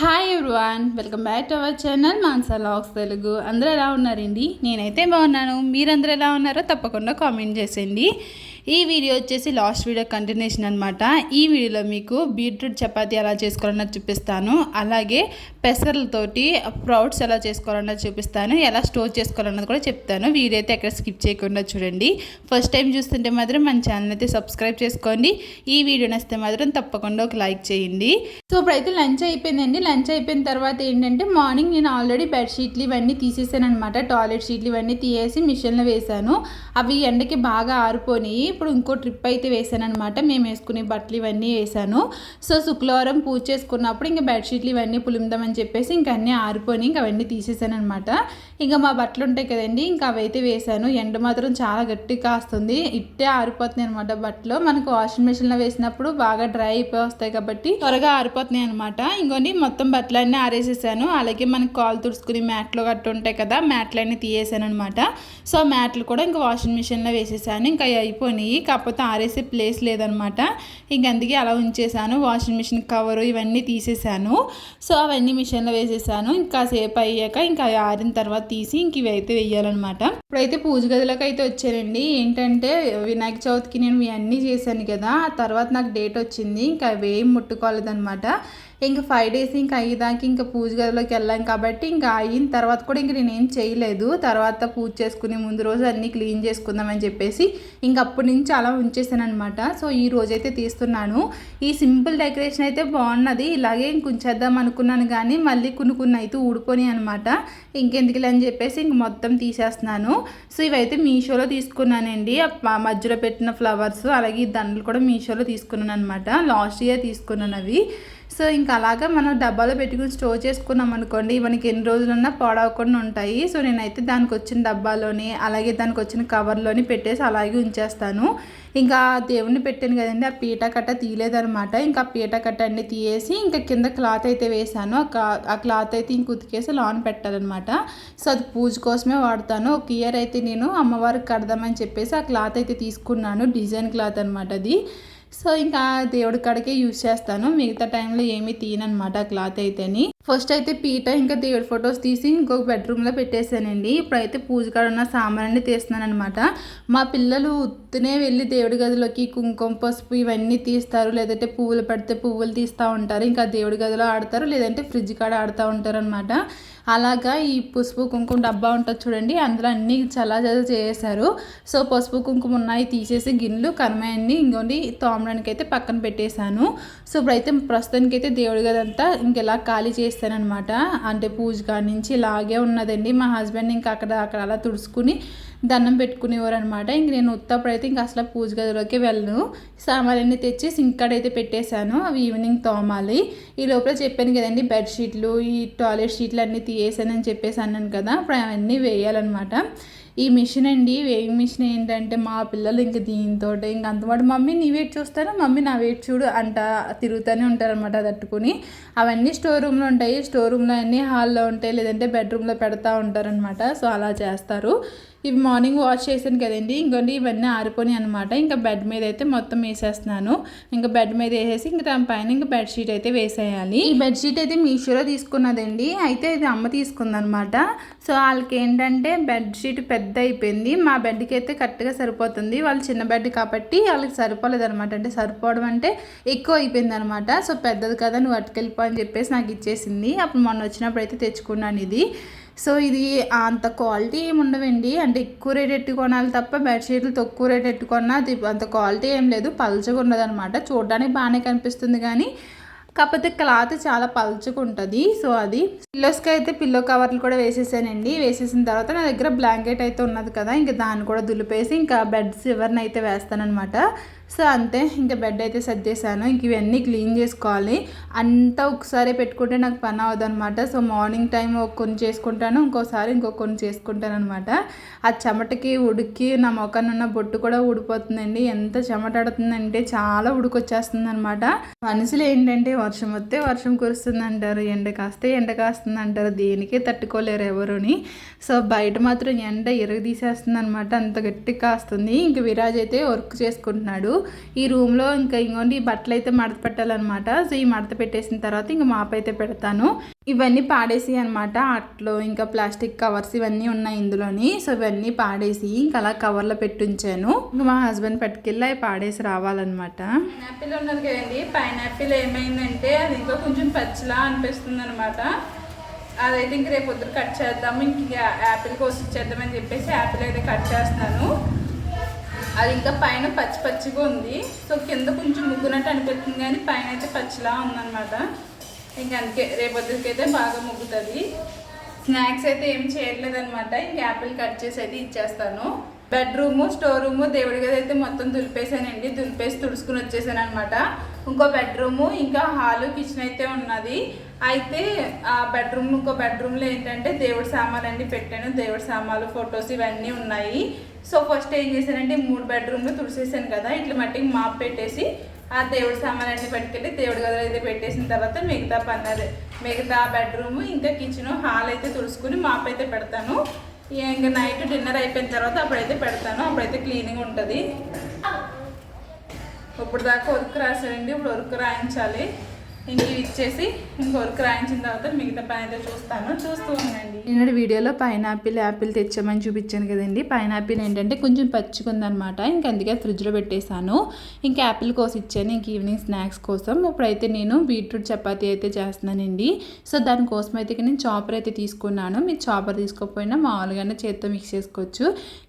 Hi everyone, welcome back to our channel Mansa logs Telugu. అందరూ ఎలా ఉన్నారండి? నేనైతే బాగున్నాను. మీరందరూ ఎలా ఉన్నారో తప్పకుండా కామెంట్ చేసేయండి. ఈ వీడియో వచ్చేసి లాస్ట్ వీడియో కంటిన్యూషన్ అనమాట. ఈ వీడియోలో మీకు బీట్రూట్ చపాతీ ఎలా చేసుకోవాలన్నది చూపిస్తాను. అలాగే పెసర్లతోటి స్ప్రౌట్స్ ఎలా చేసుకోవాలన్నది చూపిస్తాను. ఎలా స్టోర్ చేసుకోవాలన్నది కూడా చెప్తాను. వీడియో అయితే ఎక్కడ స్కిప్ చేయకుండా చూడండి. ఫస్ట్ టైం చూస్తుంటే మాత్రం మన ఛానల్ అయితే సబ్స్క్రైబ్ చేసుకోండి. ఈ వీడియో నచ్చితే మాత్రం తప్పకుండా ఒక లైక్ చేయండి. సో ఇప్పుడైతే లంచ్ అయిపోయిందండి. లంచ్ అయిపోయిన తర్వాత ఏంటంటే మార్నింగ్ నేను ఆల్రెడీ బెడ్షీట్లు ఇవన్నీ తీసేసాను అనమాట. టాయిలెట్ షీట్లు ఇవన్నీ తీసేసి మిషన్లో వేసాను. అవి ఎండకి బాగా ఆరిపోయి ఇప్పుడు ఇంకో ట్రిప్ అయితే వేసాను అనమాట. మేము వేసుకునే బట్టలు ఇవన్నీ వేసాను. సో శుక్రవారం పూజ చేసుకున్నప్పుడు ఇంకా బెడ్షీట్లు ఇవన్నీ పులిందామని చెప్పేసి ఇంకా అన్నీ ఆరిపోయి ఇంకా అవన్నీ తీసేసాను అనమాట. ఇంకా మా బట్టలు ఉంటాయి కదండి, ఇంకా అవైతే వేసాను. ఎండ మాత్రం చాలా గట్టిగా కాస్తుంది, ఇట్టే ఆరిపోతున్నాయి అనమాట బట్టలు. మనకు వాషింగ్ మిషన్లో వేసినప్పుడు బాగా డ్రై అయిపోయి వస్తాయి కాబట్టి త్వరగా ఆరిపోతున్నాయి అనమాట. ఇంకోటి మొత్తం బట్టలన్నీ ఆరేసేసాను. అలాగే మనకి కాలు తుడుచుకుని మ్యాట్లు గట్టు ఉంటాయి కదా, మ్యాట్లన్నీ తీయేసాను అనమాట. సో మ్యాట్లు కూడా ఇంకా వాషింగ్ మిషన్లో వేసేసాను. ఇంకా అయిపోయినాయి, కాకపోతే ఆరేసే ప్లేస్ లేదనమాట. ఇంక అందుకే అలా ఉంచేసాను. వాషింగ్ మిషన్ కవరు ఇవన్నీ తీసేసాను. సో అవన్నీ మిషన్లో వేసేసాను. ఇంకా సేపు అయ్యాక ఇంకా ఆరిన తర్వాత తీసి ఇంక ఇవైతే వేయాలన్నమాట. ఇప్పుడైతే పూజ గదిలోకి అయితే వచ్చానండి. ఏంటంటే వినాయక చవితికి నేను ఇవన్నీ చేశాను కదా, ఆ తర్వాత నాకు డేట్ వచ్చింది. ఇంకా అవేం ముట్టుకోలేదనమాట. ఇంకా 5 days ఇంకా అయ్యేదాకా ఇంకా పూజ గదిలోకి వెళ్ళాం కాబట్టి ఇంకా అయిన తర్వాత కూడా ఇంక నేనేం చేయలేదు. తర్వాత పూజ చేసుకునే ముందు రోజు అన్నీ క్లీన్ చేసుకుందామని చెప్పేసి ఇంక అప్పటి నుంచి అలా ఉంచేసాను అనమాట. సో ఈ రోజైతే తీస్తున్నాను. ఈ సింపుల్ డెకరేషన్ అయితే బాగున్నది. ఇలాగే ఇంకొంచేద్దాం అనుకున్నాను కానీ మళ్ళీ కొన్ని అయితే ఊడిపోయి అనమాట. ఇంకెందుకులే అని చెప్పేసి ఇంక మొత్తం తీసేస్తున్నాను. సో ఇవైతే మీషోలో తీసుకున్నానండి. మధ్యలో పెట్టిన ఫ్లవర్స్ అలాగే దండలు కూడా మీషోలో తీసుకున్నాను అనమాట. లాస్ట్ ఇయర్ తీసుకున్నాను అవి. సో ఇంకా అలాగా మనం డబ్బాలో పెట్టుకుని స్టోర్ చేసుకున్నాం అనుకోండి, మనకి ఎన్ని రోజులన్నా పాడవకుండా ఉంటాయి. సో నేనైతే దానికి వచ్చిన డబ్బాలోని అలాగే దానికి వచ్చిన కవర్లోని పెట్టేసి అలాగే ఉంచేస్తాను. ఇంకా దేవుణ్ణి పెట్టాను కదండి, ఆ పీట కట్ట తీయలేదనమాట. ఇంకా పీట కట్ట అన్నీ తీయేసి ఇంకా కింద క్లాత్ అయితే వేసాను. ఆ క్లాత్ అయితే ఇంక ఉతికేసి లాన్ పెట్టాలన్నమాట. సో అది పూజ కోసమే వాడతాను. ఒక ఇయర్ అయితే నేను అమ్మవారికి కడదామని చెప్పేసి ఆ క్లాత్ అయితే తీసుకున్నాను. డిజైన్ క్లాత్ అనమాట అది. సో ఇంకా దేవుడి కాడికే యూజ్ చేస్తాను. మిగతా టైంలో ఏమీ తీయనమాట ఆ క్లాత్ అయితేని. ఫస్ట్ అయితే పీట ఇంకా దేవుడి ఫొటోస్ తీసి ఇంకొక బెడ్రూమ్లో పెట్టేశానండి. ఇప్పుడైతే పూజ కాడ ఉన్న సామాన్లన్నీ తీస్తున్నాను అనమాట. మా పిల్లలు ఉత్తునే వెళ్ళి దేవుడి గదిలోకి కుంకుమ పసుపు ఇవన్నీ తీస్తారు, లేదంటే పువ్వులు పెడితే పువ్వులు తీస్తూ ఉంటారు. ఇంకా దేవుడి గదిలో ఆడతారు, లేదంటే ఫ్రిడ్జ్ కాడ ఆడుతూ ఉంటారు అనమాట. అలాగా ఈ పసుపు కుంకుమ డబ్బా ఉంటుంది చూడండి, అందులో అన్నీ చల్ల చేసేసారు. సో పసుపు కుంకుమ ఉన్నాయి తీసేసి గిన్నెలు కర్మాయన్ని ఇంకోటి తోమడానికి అయితే పక్కన పెట్టేశాను. సో ఇప్పుడైతే ప్రస్తుతానికి అయితే దేవుడి గది అంతా ఇంకెలా ఖాళీ చేస్తానమాట. అంటే పూజ కాడి నుంచి ఇలాగే ఉన్నదండి. మా హస్బెండ్ ఇంకా అక్కడ అలా తుడుచుకుని దండం పెట్టుకునేవారు అనమాట. ఇంక నేను ఉత్తప్పుడైతే ఇంకా అసలు పూజ గదిలోకి వెళ్ళను. సామాన్లన్నీ తెచ్చి సింక్ కాడ అయితే పెట్టేశాను. అవి ఈవినింగ్ తోమాలి. ఈ లోపల చెప్పాను కదండి, బెడ్షీట్లు ఈ టాయిలెట్ షీట్లు అన్నీ తీయేసానని చెప్పేసి అన్నాను కదా, ఇప్పుడు అవన్నీ వేయాలన్నమాట. ఈ మిషన్ అండి, వేయింగ్ మిషన్ ఏంటంటే మా పిల్లలు ఇంక దీంతో ఇంక అంతమాట మమ్మీ నీ వెయిట్ చూస్తాను, మమ్మీ నా వెయిట్ చూడు అంట తిరుగుతూనే ఉంటారనమాట. తట్టుకుని అవన్నీ స్టోర్ రూమ్లో ఉంటాయి. స్టోర్ రూమ్లో అన్నీ హాల్లో ఉంటాయి, లేదంటే బెడ్రూమ్లో పెడతా ఉంటారనమాట. సో అలా చేస్తారు. ఇవి మార్నింగ్ వాష్ చేశాను కదండి, ఇంకోటి ఇవన్నీ ఆరిపోయి అనమాట. ఇంకా బెడ్ మీద అయితే మొత్తం వేసేస్తున్నాను. ఇంకా బెడ్ మీద వేసేసి ఇంకా దాని పైన ఇంకా బెడ్షీట్ అయితే వేసేయాలి. ఈ బెడ్షీట్ అయితే మీషోలో తీసుకున్నదండి. అయితే ఇది అమ్మ తీసుకుందనమాట. సో వాళ్ళకి ఏంటంటే బెడ్షీట్ పెద్ద అయిపోయింది. మా బెడ్కి అయితే కరెక్ట్గా సరిపోతుంది. వాళ్ళు చిన్న బెడ్ కాబట్టి వాళ్ళకి సరిపోలేదు అనమాట. అంటే సరిపోవడం అంటే ఎక్కువ అయిపోయింది అనమాట. సో పెద్దది కదా, నువ్వు అట్టుకెళ్ళిపో అని చెప్పేసి నాకు ఇచ్చేసింది. అప్పుడు మొన్న వచ్చినప్పుడు అయితే తెచ్చుకున్నాను ఇది. సో ఇది అంత క్వాలిటీ ఏమి ఉండవండి. అంటే ఎక్కువ రేట్ ఎట్టు కొనాలి తప్ప బెడ్షీట్లు తక్కువ రేట్ ఎట్టు కొన్నా అది అంత క్వాలిటీ ఏం లేదు. పలుచగా ఉండదనమాట. చూడడానికి బాగానే కనిపిస్తుంది కానీ కాకపోతే క్లాత్ చాలా పలుచగా ఉంటుంది. సో అది పిల్లోస్కి అయితే పిల్లో కవర్లు కూడా వేసేసానండి. వేసేసిన తర్వాత నా దగ్గర బ్లాంకెట్ అయితే ఉన్నది కదా, ఇంకా దాన్ని కూడా దులిపేసి ఇంకా బెడ్ సివర్ని అయితే వేస్తానమాట. సో అంతే, ఇంకా బెడ్ అయితే సర్దేశాను. ఇంక ఇవన్నీ క్లీన్ చేసుకోవాలి. అంతా ఒకసారి పెట్టుకుంటే నాకు పని అవ్వదు అనమాట. సో మార్నింగ్ టైం కొన్ని చేసుకుంటాను, ఇంకోసారి కొన్ని చేసుకుంటాను అనమాట. ఆ చెమటకి ఉడికి నా మొఖాన్ని ఉన్న బొట్టు కూడా ఊడిపోతుందండి. ఎంత చెమట ఆడుతుందంటే చాలా ఉడికొచ్చేస్తుంది అనమాట. మనుషులు ఏంటంటే వర్షం వస్తే వర్షం కురుస్తుంది అంటారు, ఎండ కాస్తే ఎండ కాస్తుంది అంటారు. దేనికే తట్టుకోలేరు ఎవరుని. సో బయట మాత్రం ఎండ తీసేస్తుంది అనమాట. అంత గట్టిగా కాస్తుంది. ఇంక విరాజ్ అయితే వర్క్ చేసుకుంటున్నాడు. ఈ రూమ్లో ఇంకా ఇంకోండి ఈ బట్టలు అయితే మడత పెట్టాలన్నమాట. సో ఈ మడత పెట్టేసిన తర్వాత ఇంకా మాప్ అయితే పెడతాను. ఇవన్నీ పాడేసి అనమాట. అట్లో ఇంకా ప్లాస్టిక్ కవర్స్ ఇవన్నీ ఉన్నాయి ఇందులోని. సో ఇవన్నీ పాడేసి ఇంకా అలా కవర్లో పెట్టి ఉంచాను. ఇంకా మా హస్బెండ్ పట్టుకెళ్ళి అవి పాడేసి రావాలన్నమాట. పైనాపిల్ ఉన్నది కదండి, పైనాపిల్ ఏమైందంటే అది ఇంకా కొంచెం పచ్చిలా అనిపిస్తుంది అనమాట. అదైతే ఇంక రేపు పొద్దున కట్ చేద్దాము, ఇంక యాపిల్ కోసి ఇచ్చేద్దామని చెప్పేసి యాపిల్ అయితే కట్ చేస్తున్నాను. అది ఇంకా పైన పచ్చి పచ్చిగా ఉంది. సో కింద కొంచెం ముగ్గునట్టు అనిపిస్తుంది కానీ పైన అయితే పచ్చిలా ఉందన్నమాట. ఇంక అందుకే రేపు పొద్దునకైతే బాగా ముగ్గుతుంది. స్నాక్స్ అయితే ఏం చేయట్లేదనమాట. ఇంక యాపిల్ కట్ చేసి అయితే ఇచ్చేస్తాను. బెడ్రూము, స్టోర్ రూము, దేవుడి గది అయితే మొత్తం దులిపేసానండి. దులిపేసి తుడుచుకుని వచ్చేసాను అనమాట. ఇంకో బెడ్రూము, ఇంకా హాలు, కిచెన్ అయితే ఉన్నది. అయితే ఆ బెడ్రూమ్, ఇంకో బెడ్రూమ్లో ఏంటంటే దేవుడి సామాన్లు అన్నీ పెట్టాను. దేవుడి సామాన్లు, ఫొటోస్ ఇవన్నీ ఉన్నాయి. సో ఫస్ట్ ఏం చేశానంటే 3 బెడ్రూమ్లు తుడిసేసాను కదా, ఇట్లా మట్టికి మాప్ పెట్టేసి ఆ దేవుడి సామాన్లు అన్నీ పట్టుకెళ్ళి దేవుడి గదిలో అయితే పెట్టేసిన తర్వాత మిగతా బెడ్రూమ్, ఇంకా కిచెన్, హాల్ అయితే తుడుచుకుని మాప్ అయితే పెడతాను. ఇంకా నైట్ డిన్నర్ అయిపోయిన తర్వాత అప్పుడైతే పెడతాను. అప్పుడైతే క్లీనింగ్ ఉంటుంది. ఇప్పుడు దాకా వర్క్ రాశానండి, ఇప్పుడు వర్క్ రాయించాలి. ఇంక ఇచ్చేసి ఇంక వర్క్ రాయించిన తర్వాత మిగతా పని అయితే చూస్తూ ఉండండి. నిన్నటి వీడియోలో యాపిల్ తెచ్చామని చూపించాను కదండి. పైనాపిల్ ఏంటంటే కొంచెం పచ్చికుందనమాట. ఇంక అందుకే ఫ్రిడ్జ్లో పెట్టేశాను. ఇంకా యాపిల్ కోసి ఇచ్చాను ఇంక ఈవినింగ్ స్నాక్స్ కోసం. ఇప్పుడైతే నేను బీట్రూట్ చపాతీ అయితే చేస్తున్నానండి. సో దానికోసం అయితే నేను చాపర్ అయితే తీసుకున్నాను. మీరు చాపర్ తీసుకోకపోయినా మామూలుగానే చేత్తో మిక్స్ చేసుకోవచ్చు.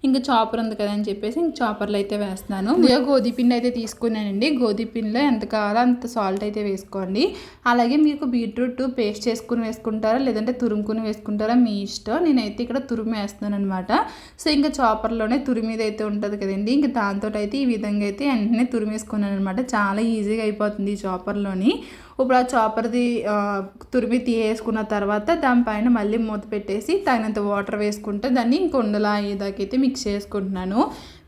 ఇంకా చాపర్ ఉంది కదా అని చెప్పేసి ఇంక చాపర్లో అయితే వేస్తున్నాను. గోధుమపిండి అయితే తీసుకున్నానండి. గోధుమపిండిలో ఎంత కావాలో అంత సాల్ట్ అయితే వేసుకోండి. అలాగే మీకు బీట్రూట్ పేస్ట్ చేసుకుని వేసుకుంటారా లేదంటే తురుముకుని వేసుకుంటారా మీ ఇష్టం. నేనైతే ఇక్కడ తురుము వేస్తున్నాను అనమాట. సో ఇంకా చాపర్లోనే తురిమీద అయితే ఉంటుంది కదండి, ఇంకా దాంతో అయితే ఈ విధంగా అయితే వెంటనే తురిమేసుకున్నాను అనమాట. చాలా ఈజీగా అయిపోతుంది ఈ చాపర్లోని. ఇప్పుడు ఆ చాపర్ది తురిమి తీసేసుకున్న తర్వాత దానిపైన మళ్ళీ మూత పెట్టేసి తగినంత వాటర్ వేసుకుంటే దాన్ని ఇంకొండలా అయ్యేదాకైతే మిక్స్ చేసుకుంటున్నాను.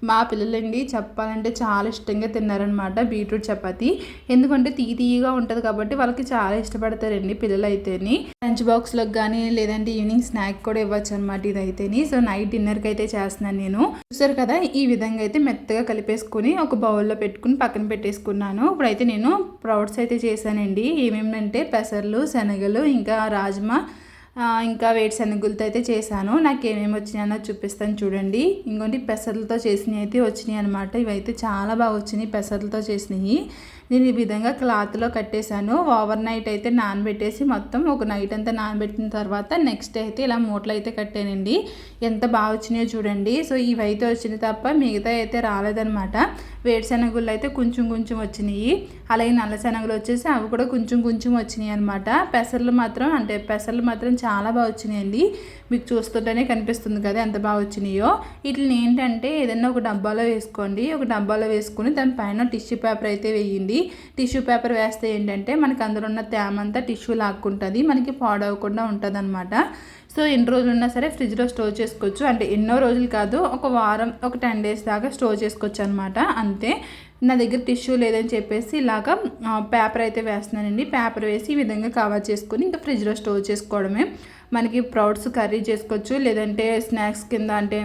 మా పిల్లలండి చెప్పాలంటే చాలా ఇష్టంగా తిన్నారనమాట బీట్రూట్ చపాతీ. ఎందుకంటే తీయగా ఉంటుంది కాబట్టి వాళ్ళకి చాలా ఇష్టపడతారండి పిల్లలు అయితేని. లంచ్ బాక్స్లోకి కానీ లేదంటే ఈవినింగ్ స్నాక్ కూడా ఇవ్వచ్చు అనమాట ఇదైతేని. సో నైట్ డిన్నర్కి అయితే చేస్తున్నాను నేను. చూసారు కదా, ఈ విధంగా అయితే మెత్తగా కలిపేసుకుని ఒక బౌల్లో పెట్టుకుని పక్కన పెట్టేసుకున్నాను. ఇప్పుడైతే నేను స్ప్రౌట్స్ అయితే చేశానండి. ఏమేమంటే పెసర్లు, శనగలు, ఇంకా రాజ్మా, ఇంకా వేరుశనగులతో అయితే చేశాను. నాకు ఏమేమి వచ్చినాయో చూపిస్తాను చూడండి. ఇంకోటి పెసర్లతో చేసినవి అయితే వచ్చినాయి అనమాట. ఇవైతే చాలా బాగా వచ్చినాయి పెసర్లతో చేసినవి. నేను ఈ విధంగా క్లాత్లో కట్టేశాను. ఓవర్ నైట్ అయితే నానబెట్టేసి మొత్తం ఒక నైట్ అంతా నానబెట్టిన తర్వాత నెక్స్ట్ డే అయితే ఇలా మూటలు అయితే కట్టానండి. ఎంత బాగా వచ్చినాయో చూడండి. సో ఇవైతే వచ్చినాయి తప్ప మిగతా అయితే రాలేదనమాట. వేరుశనగుళ్ళు అయితే కొంచెం వచ్చినాయి. అలాగే నల్ల శనగలు వచ్చేసి అవి కూడా కొంచెం వచ్చినాయి అనమాట. పెసర్లు మాత్రం చాలా బాగా వచ్చినాయండి. మీకు చూస్తుంటేనే కనిపిస్తుంది కదా ఎంత బాగా వచ్చినాయో. వీటిని ఏంటంటే ఏదైనా ఒక డబ్బాలో వేసుకోండి. ఒక డబ్బాలో వేసుకుని దానిపైన టిష్యూ పేపర్ అయితే వేయండి. టిష్యూ పేపర్ వేస్తే ఏంటంటే మనకి అందులో ఉన్న తేమ అంతా టిష్యూ లాక్కుంటుంది, మనకి పాడవకుండా ఉంటుంది అనమాట. సో ఎన్ని రోజులు ఉన్నా సరే ఫ్రిడ్జ్లో స్టోర్ చేసుకోవచ్చు. అంటే ఎన్నో రోజులు కాదు, ఒక వారం, ఒక 10 days దాకా స్టోర్ చేసుకోవచ్చు అనమాట. అంతే. నా దగ్గర టిష్యూ లేదని చెప్పేసి ఇలాగా పేపర్ అయితే వేస్తున్నానండి. పేపర్ వేసి ఈ విధంగా కవర్ చేసుకొని ఇంకా ఫ్రిడ్జ్లో స్టోర్ చేసుకోవడమే. మనకి స్ప్రౌట్స్ కర్రీ చేసుకోవచ్చు, లేదంటే స్నాక్స్ కింద అంటే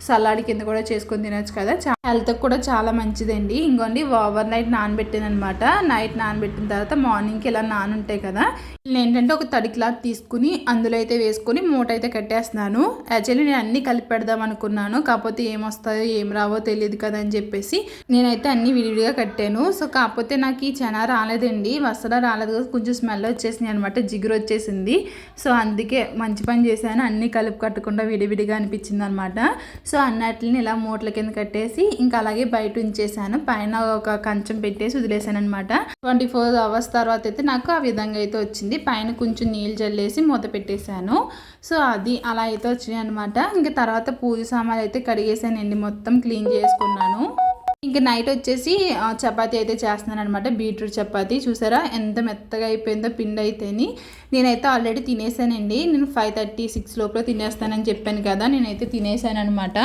సలాడ్ కింద కూడా చేసుకొని తినచ్చు కదా. హెల్త్కి కూడా చాలా మంచిదండి. ఇంకోండి ఓవర్ నైట్ నానబెట్టాను అనమాట. నైట్ నానబెట్టిన తర్వాత మార్నింగ్కి ఇలా నానుంటాయి కదా, ఏంటంటే ఒక తడి క్లాత్ తీసుకుని అందులో అయితే వేసుకొని మూట అయితే కట్టేస్తున్నాను. యాక్చువల్లీ నేను అన్నీ కలిపి పెడదాం అనుకున్నాను, కాకపోతే ఏమొస్తాయో ఏం రావో తెలియదు కదా అని చెప్పేసి నేనైతే అన్నీ విడివిడిగా కట్టాను. సో కాకపోతే నాకు ఈ చెన రాలేదండి, వసలా రాలేదు కదా, కొంచెం స్మెల్ వచ్చేసింది అనమాట, జిగురు వచ్చేసింది. సో అందుకే మంచి పని చేశాను, అన్నీ కలిపి కట్టకుండా విడివిడిగా అనిపించింది అనమాట. సో అన్నిటిని ఇలా మూటల కింద కట్టేసి ఇంకా అలాగే బయట ఉంచేసాను. పైన ఒక కంచం పెట్టేసి వదిలేసాను అనమాట. 24 hours తర్వాత అయితే నాకు ఆ విధంగా అయితే వచ్చింది. పైన కొంచెం నీళ్ళు జల్లేసి మూత పెట్టేశాను. సో అది అలా అయితే వచ్చినాయి అనమాట. ఇంకా తర్వాత పూజ సామాన్లు అయితే కడిగేసానండి, మొత్తం క్లీన్ చేసుకున్నాను. ఇంకా నైట్ వచ్చేసి చపాతీ అయితే చేస్తున్నాను అనమాట. బీట్రూట్ చపాతీ చూసారా ఎంత మెత్తగా అయిపోయిందో పిండి అయితేని. నేనైతే ఆల్రెడీ తినేసానండి. నేను 5:30, 6 లోపల తినేస్తానని చెప్పాను కదా, నేనైతే తినేసాను అనమాట.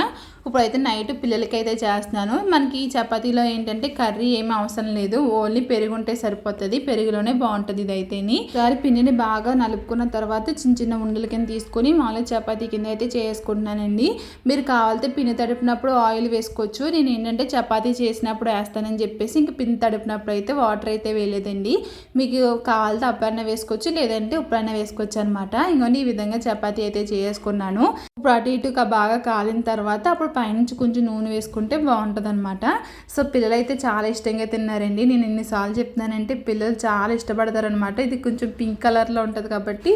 ఇప్పుడైతే నైట్ పిల్లలకైతే చేస్తున్నాను. మనకి ఈ చపాతీలో ఏంటంటే కర్రీ ఏమీ అవసరం లేదు, ఓన్లీ పెరుగు ఉంటే సరిపోతుంది. పెరుగులోనే బాగుంటుంది ఇది అయితేని. ఒకసారి పిండిని బాగా నలుపుకున్న తర్వాత చిన్న చిన్న ఉండల కింద తీసుకొని మామూలుగా చపాతీ కింద అయితే చేసుకుంటున్నానండి. మీరు కావాలితే పిండి తడిపినప్పుడు ఆయిల్ వేసుకోవచ్చు. నేను ఏంటంటే చపాతీ చేసినప్పుడు వేస్తానని చెప్పేసి ఇంక పిండి తడిపినప్పుడు అయితే వాటర్ అయితే వేయలేదండి. మీకు కావాలితే అప్పుడన్నా వేసుకోవచ్చు, లేదంటే ఇప్పుడన్నా వేసుకోవచ్చు అనమాట. ఇంకొన్ని ఈ విధంగా చపాతీ అయితే చేసుకున్నాను. ఇప్పుడు అటు ఇటుగా బాగా కాలిన తర్వాత అప్పుడు పైనుంచి కొంచెం నూనె వేసుకుంటే బాగుంటుంది అనమాట. సో పిల్లలు అయితే చాలా ఇష్టంగా తిన్నారండి. నేను ఎన్నిసార్లు చెప్తున్నానంటే పిల్లలు చాలా ఇష్టపడతారనమాట. ఇది కొంచెం పింక్ కలర్లో ఉంటుంది కాబట్టి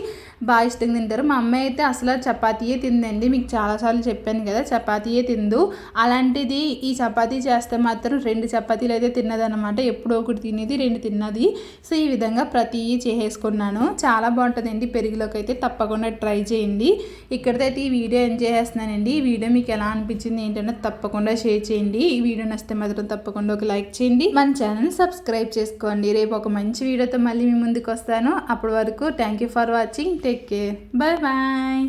బాగా ఇష్టంగా తింటారు. మా అమ్మాయి అయితే అసలు చపాతీయే తిందండి. మీకు చాలాసార్లు చెప్పాను కదా, చపాతీయే తిందు. అలాంటిది ఈ చపాతీ చేస్తే మాత్రం 2 చపాతీలు అయితే తిన్నదనమాట. ఎప్పుడో ఒకటి తినేది, 2 తిన్నది. సో ఈ విధంగా ప్రతి చేసుకున్నాను. చాలా బాగుంటుందండి. పెరుగులోకి అయితే తప్పకుండా ట్రై చేయండి. ఇక్కడితో అయితే ఈ వీడియో ఎంజాయ్ చేస్తున్నానండి. ఈ వీడియో మీకు ఎలా అనిపించింది ఏంటంటే తప్పకుండా షేర్ చేయండి. ఈ వీడియో నచ్చితే మాత్రం తప్పకుండా ఒక లైక్ చేయండి. మన ఛానల్ సబ్స్క్రైబ్ చేసుకోండి. రేపు ఒక మంచి వీడియోతో మళ్ళీ మీ ముందుకు వస్తాను. అప్పటి వరకు thank you for watching. Take care. Bye bye.